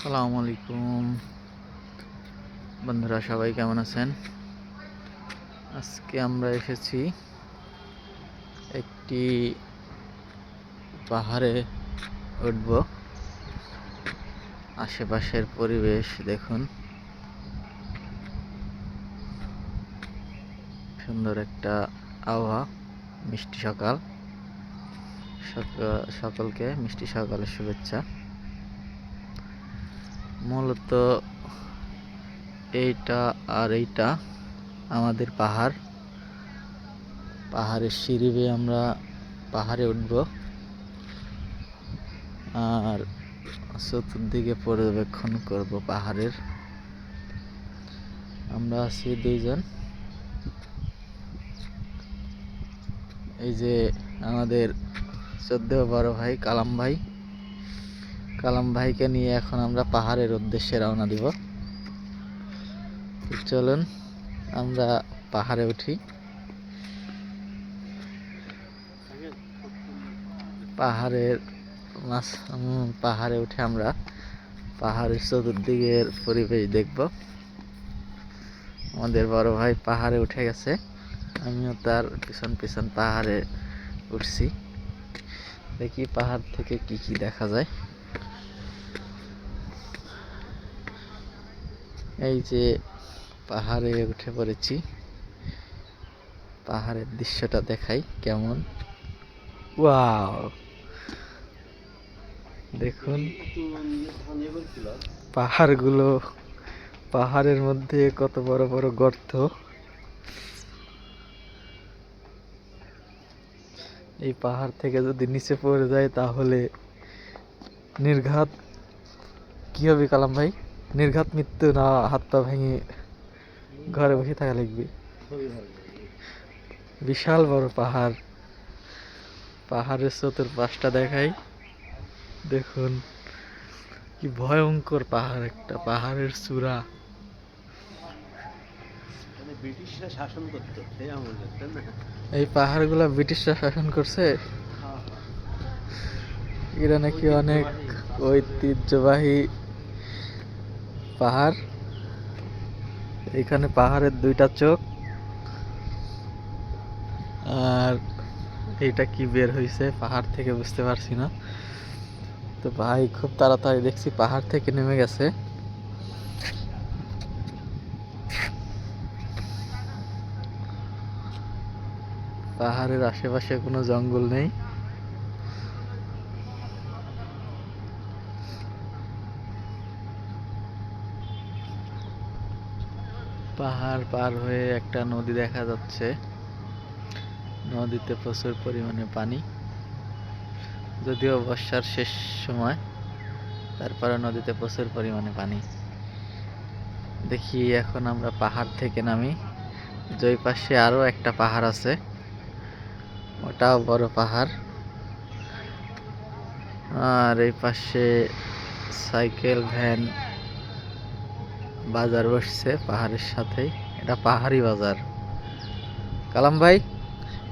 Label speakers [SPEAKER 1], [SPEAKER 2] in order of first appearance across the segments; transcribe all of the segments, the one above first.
[SPEAKER 1] আসসালামু আলাইকুম বন্ধুরা, সবাই কেমন আছেন? আজকে আমরা এসেছি একটি পাহাড়ে উঠব। আশেপাশের পরিবেশ দেখুন, সুন্দর একটা আবহাওয়া, মিষ্টি সকাল। সকলকে মিষ্টি সকালের শুভেচ্ছা। মূলত এইটা এইটা আমাদের পাহাড়ের সিঁড়ি বেয়ে আমরা পাহাড়ে উঠব আর চতুর্দিকে পর্যবেক্ষণ করব পাহাড়ের। আমরা আছি দুইজন। এই যে আমাদের 14 বড় ভাই কালাম ভাইকে নিয়ে এখন আমরা পাহাড়ের উদ্দেশ্যে রওনা দিব। চলুন আমরা পাহাড়ে উঠি। পাহাড়ে উঠে আমরা পাহাড়ের চতুর্দিকের পরিবেশ দেখব। আমাদের বড় ভাই পাহাড়ে উঠে গেছে, আমিও তার পিছন পিছন পাহাড়ে উঠছি। দেখি পাহাড় থেকে কি কি দেখা যায়। এই যে পাহাড়ে উঠে পড়েছি, পাহাড়ের দৃশ্যটা দেখাই কেমন। ওয়াও, দেখুন পাহাড়ের মধ্যে কত বড় বড় গর্ত। এই পাহাড় থেকে যদি নিচে পড়ে যায় তাহলে নির্ঘাত কি হবে কালাম ভাই? নির্ঘাত মৃত্যু, না হাত পা ভেঙে ঘরে বসে থাকা লাগবে। বিশাল বড় পাহাড়ের চতুর্পাশটা দেখাই। দেখুন কি ভয়ঙ্কর পাহাড়, একটা পাহাড়ের চূড়া।
[SPEAKER 2] ব্রিটিশরা শাসন করতো
[SPEAKER 1] এই পাহাড়গুলো ব্রিটিশরা শাসন করছে। এরা নাকি অনেক ঐতিহ্যবাহী পাহাড়। এখানে পাহাড়ের দুইটা চোখ, আর এইটা কি বের হয়েছে পাহাড় থেকে বুঝতে পারছি না। তো ভাই খুব তাড়াতাড়ি দেখছি পাহাড় থেকে নেমে গেছে। পাহাড়ের আশেপাশে কোনো জঙ্গল নেই। পাহাড় পার হয়ে একটা নদী দেখা যাচ্ছে। নদীতে প্রচুর পরিমাণে পানি, যদিও বর্ষার শেষ সময়, তারপরে নদীতে প্রচুর পরিমাণে পানি। দেখি এখন আমরা পাহাড় থেকে নামি। ওই পাশে আরো একটা পাহাড় আছে, ওটাও বড় পাহাড়। আর এই পাশে সাইকেল ভ্যান বাজার বসছে পাহাড়ের সাথেই। এটা পাহাড়ি বাজার। কালাম ভাই,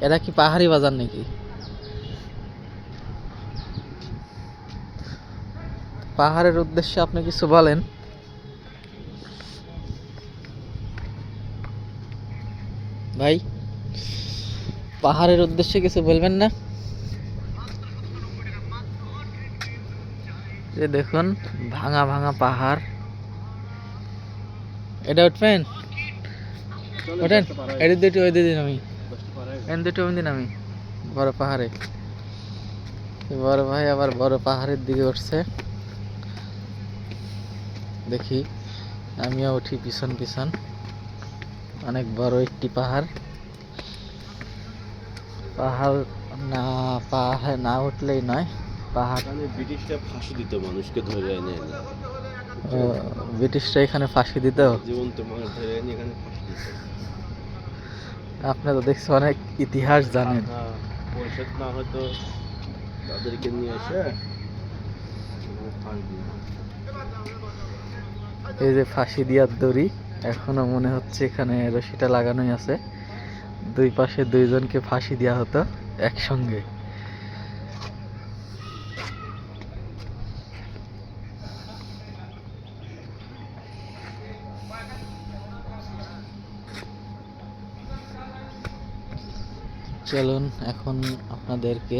[SPEAKER 1] এটা কি পাহাড়ি বাজার নাকি? পাহাড়ের উদ্দেশ্যে আপনি কিছু বলেন ভাই, পাহাড়ের উদ্দেশ্যে কিছু বলবেন না? যে দেখুন ভাঙা ভাঙা পাহাড়। এটা উঠবেন? ওঠেন, এদিক দুটি ওই দিন আমি দুটো ওই দিন আমি বড় পাহাড়ে। বড় ভাই আবার বড় পাহাড়ের দিকে উঠছে। দেখি আমিও উঠি পিছন পিছন। অনেক বড় একটি পাহাড়। পাহাড় না উঠলেই নয়। পাহাড়
[SPEAKER 2] ব্রিটিশরা ফাঁসি দিত মানুষকে, ধরে এনে এনে
[SPEAKER 1] ব্রিটিশরা এখানে ফাঁসি দিত।
[SPEAKER 2] জীবন্ত মানুষ ধরে এনে এখানে ফাঁসি দিত।
[SPEAKER 1] আপনি তো দেখছি অনেক ইতিহাস জানেন।
[SPEAKER 2] পরিষদ না হয়তো তাদেরকে নিয়ে এসে ফাঁসি দিত।
[SPEAKER 1] এই যে ফাঁসি দিয়ার দড়ি, এখনো মনে হচ্ছে এখানে রশিটা লাগানোই আছে। দুই পাশে দুইজনকে ফাঁসি দেওয়া হতো একসঙ্গে। চলুন এখন আপনাদেরকে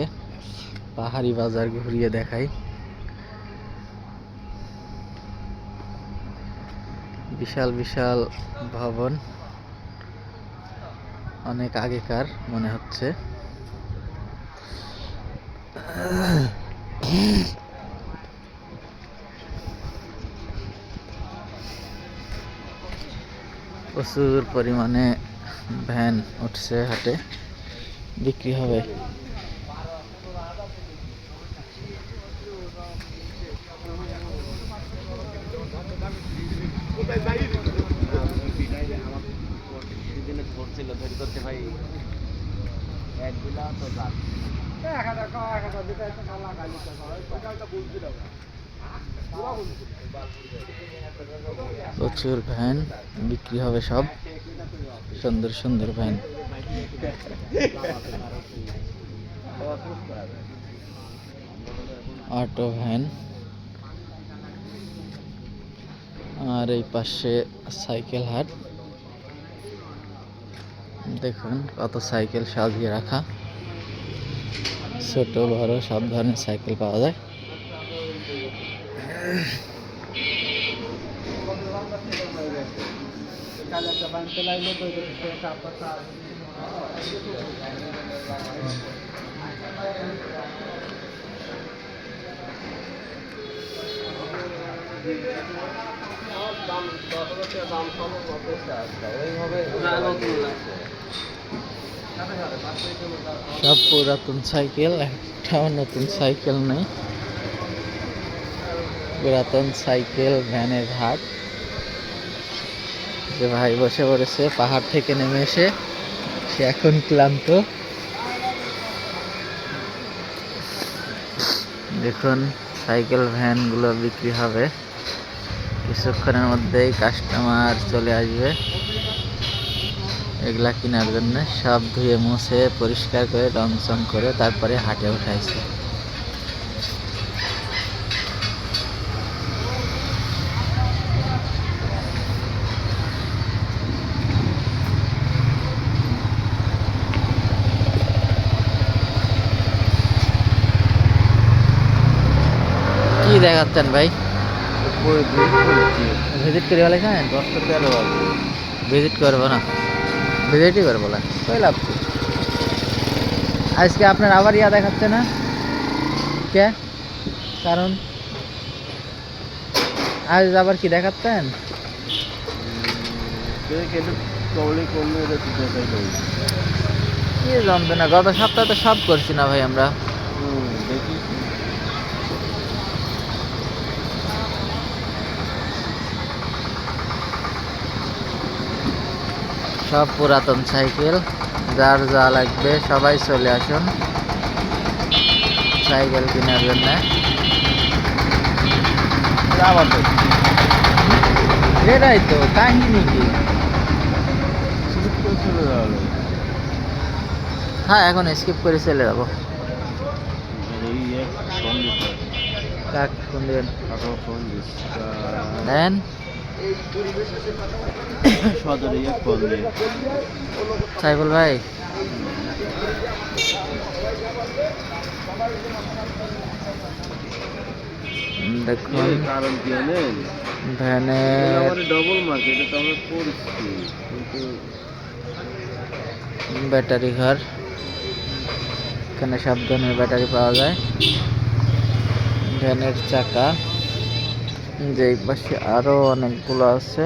[SPEAKER 1] পাহাড়ি বাজার ঘুরিয়ে দেখাই। বিশাল বিশাল ভবন, অনেক আগেকার মনে হচ্ছে। প্রচুর পরিমাণে ভ্যান উঠছে হাটে, বিক্রি হবে। প্রচুর ভ্যান বিক্রি হবে, সব সুন্দর সুন্দর ভ্যান। অটো ভ্যান, আর এই পাশে সাইকেল হাট। দেখুন কত সাইকেল সাজিয়ে রাখা, ছোট বড় সব ধরনের সাইকেল পাওয়া যায়। সব পুরাতন সাইকেল, একটাও নতুন সাইকেল নেই। পুরাতন সাইকেল ভ্যানের হাট। যে ভাই বসে পড়েছে পাহাড় থেকে নেমে এসে, সে এখন ক্লান্ত। দেখুন সাইকেল ভ্যান গুলো বিক্রি হবে, কিছুক্ষণের মধ্যেই কাস্টমার চলে আসবে এগুলা কেনার জন্য। সব ধুয়ে মুছে পরিষ্কার করে রং চং করে তারপরে হাটে উঠাইছে। কি দেখাচ্ছেন ভাই? ভিজিট করে ভালো খান, ভিজিট করবো না, ভিজিটই করবো না, কই লাভ কি? আজকে আপনার আবার ইয়া দেখাচ্ছে না কে? কারণ আজ আবার কি দেখাচ্ছেন? কি জানবে না, গত সপ্তাহে তো সব করছি না ভাই আমরা। সব পুরাতন সাইকেল, যার যা লাগবে সবাই চলে আসুন সাইকেল কেনার জন্য। এটাই তো কাহিনী কি? হ্যাঁ এখন স্কিপ করে চলে যাবো। কাক ফোন দিবেন দেন, সাইফুল ভাই। দেখুন ভ্যানের ব্যাটারি ঘর, এখানে সব ধরনের ব্যাটারি পাওয়া যায়। ভ্যানের চাকা, যে পাশে আরো অনেকগুলো আছে।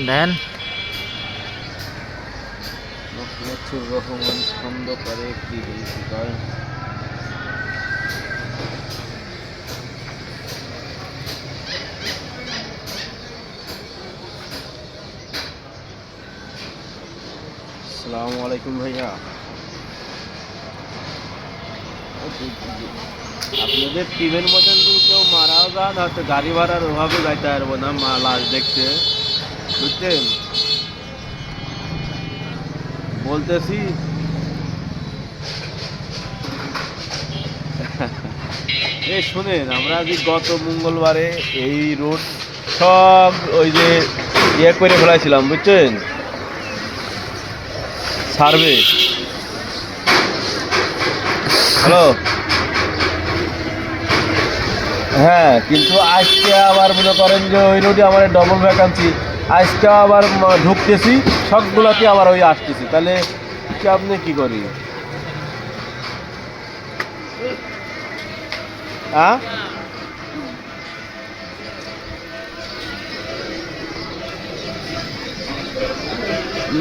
[SPEAKER 1] দেন
[SPEAKER 2] রহমান ছন্দ করে কি কয়। আসসালামু আলাইকুম ভাইয়া। আপনাদের টিমের মধ্যে যদি কেউ মারাও যান হয়তো গাড়ি ভাড়ার অভাবে যাইতে পারবো না লাশ দেখতে, বুঝছেন? বলতেছি এই শুনেন, আমরা আজ গত মঙ্গলবারে এই রোড সব ওই যে ইয়ে করে ফেলাইছিলাম, বুঝছেন, সার্ভে। হ্যালো, হ্যাঁ, কিন্তু আজকে আবার মনে করেন যে ওই রোডে আমার ডবল ভ্যাকান্সি, আজকে আবার ঢুকতেছি সবগুলোতে আবার ওই আসতেছি, তাহলে কি আপনি কি করি? হ্যাঁ,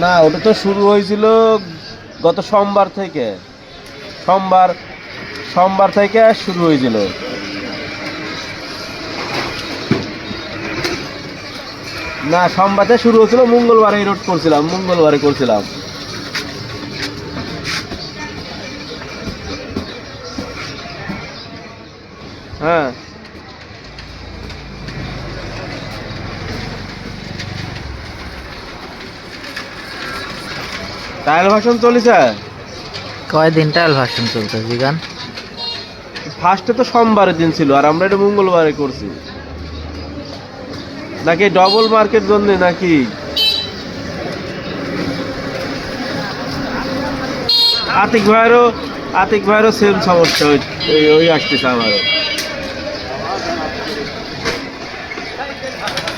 [SPEAKER 2] না ওটা তো শুরু হয়েছিল গত সোমবার থেকে, সোমবার সোমবার থেকে শুরু হয়েছিল। না, সোমবারে শুরু হয়েছিল, মঙ্গলবারে এই রোড করছিলাম, মঙ্গলবারে করছিলাম। হ্যাঁ, ট্রায়াল ভার্সন চলেছে।
[SPEAKER 1] কয়দিন ট্রায়াল ভার্সন চলছে জিগান?
[SPEAKER 2] ফার্স্টে তো সোমবারের দিন ছিল, আর আমরা এটা মঙ্গলবারে করছি। নাকি ডবল মার্কেট জন্য নাকি? আতিক ভাইয়েরও সেম সমস্যা, ওই আসতেছে আমারও।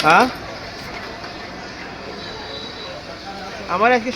[SPEAKER 2] হ্যাঁ, আমার একই